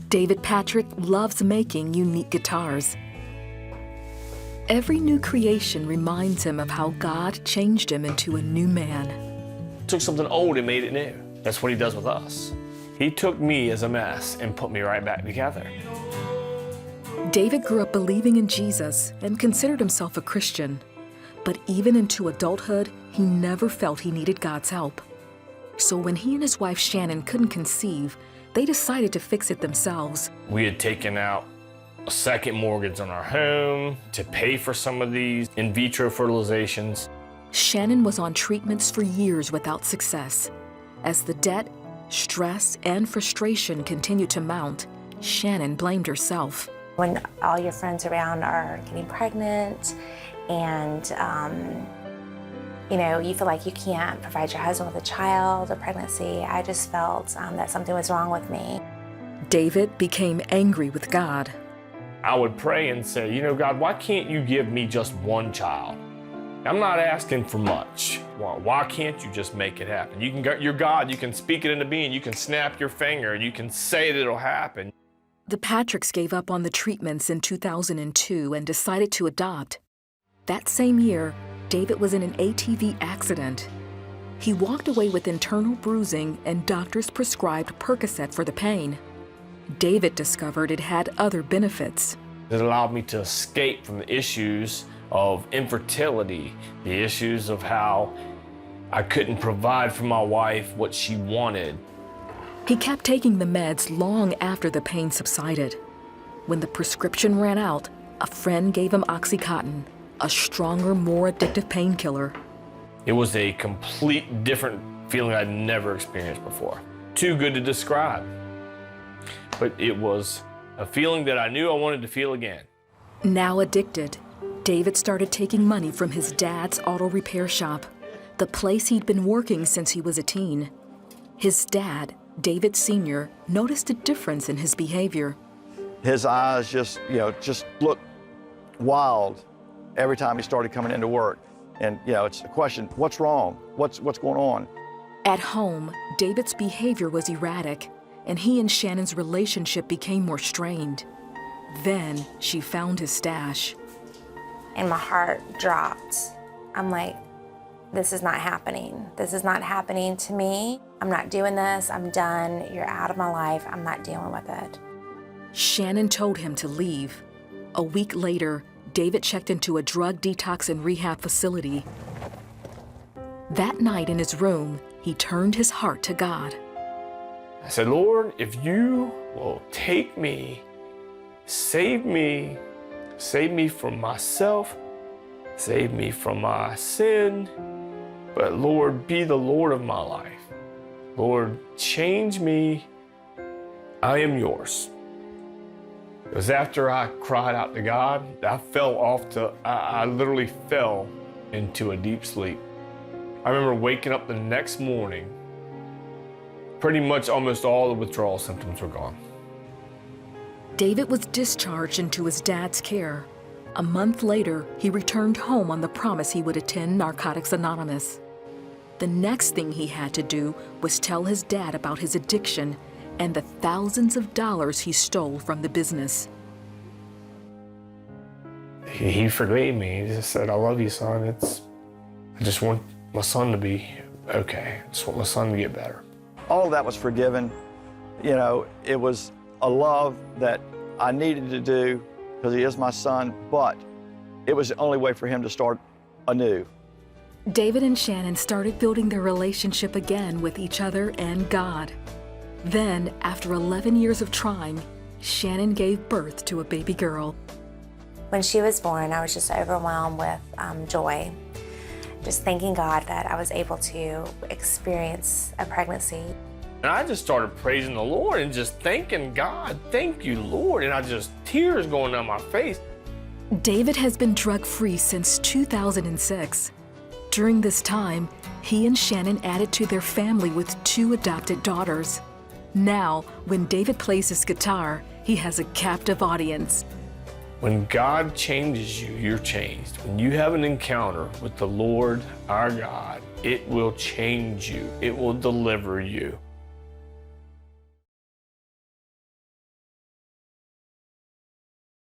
David Patrick loves making unique guitars. Every new creation reminds him of how God changed him into a new man. Took something old and made it new. That's what he does with us. He took me as a mess and put me right back together. David grew up believing in Jesus and considered himself a Christian. But even into adulthood, he never felt he needed God's help. So when he and his wife Shannon couldn't conceive, they decided to fix it themselves. We had taken out a second mortgage on our home to pay for some of these in vitro fertilizations. Shannon was on treatments for years without success. As the debt, stress, and frustration continued to mount, Shannon blamed herself. When all your friends around are getting pregnant and you feel like you can't provide your husband with a child or pregnancy, I just felt that something was wrong with me. David became angry with God. I would pray and say, God, why can't you give me just one child? I'm not asking for much. Why can't you just make it happen? You're God, you can speak it into being, you can snap your finger, you can say that it'll happen. The Patricks gave up on the treatments in 2002 and decided to adopt. That same year, David was in an ATV accident. He walked away with internal bruising and doctors prescribed Percocet for the pain. David discovered it had other benefits. It allowed me to escape from the issues of infertility, the issues of how I couldn't provide for my wife what she wanted. He kept taking the meds long after the pain subsided. When the prescription ran out, a friend gave him Oxycontin, a stronger, more addictive painkiller. It was a complete different feeling I'd never experienced before. Too good to describe. But it was a feeling that I knew I wanted to feel again. Now addicted, David started taking money from his dad's auto repair shop, the place he'd been working since he was a teen. His dad, David Sr., noticed a difference in his behavior. His eyes just looked wild every time he started coming into work. And, it's a question, what's wrong? What's going on? At home, David's behavior was erratic, and he and Shannon's relationship became more strained. Then she found his stash. And my heart dropped. I'm like, this is not happening. This is not happening to me. I'm not doing this. I'm done. You're out of my life. I'm not dealing with it. Shannon told him to leave. A week later, David checked into a drug detox and rehab facility. That night in his room, he turned his heart to God. I said, Lord, if you will take me, save me from myself, save me from my sin, but Lord, be the Lord of my life. Lord, change me. I am yours. It was after I cried out to God, I literally fell into a deep sleep. I remember waking up the next morning, pretty much almost all the withdrawal symptoms were gone. David was discharged into his dad's care. A month later, he returned home on the promise he would attend Narcotics Anonymous. The next thing he had to do was tell his dad about his addiction and the thousands of dollars he stole from the business. He forgave me. He just said, I love you, son. I just want my son to be okay. I just want my son to get better. All of that was forgiven. It was a love that I needed to do because he is my son, but it was the only way for him to start anew. David and Shannon started building their relationship again with each other and God. Then, after 11 years of trying, Shannon gave birth to a baby girl. When she was born, I was just overwhelmed with joy. Just thanking God that I was able to experience a pregnancy. And I just started praising the Lord and just thanking God. Thank you, Lord. And tears going down my face. David has been drug-free since 2006. During this time, he and Shannon added to their family with 2 adopted daughters. Now, when David plays his guitar, he has a captive audience. When God changes you, you're changed. When you have an encounter with the Lord, our God, it will change you. It will deliver you.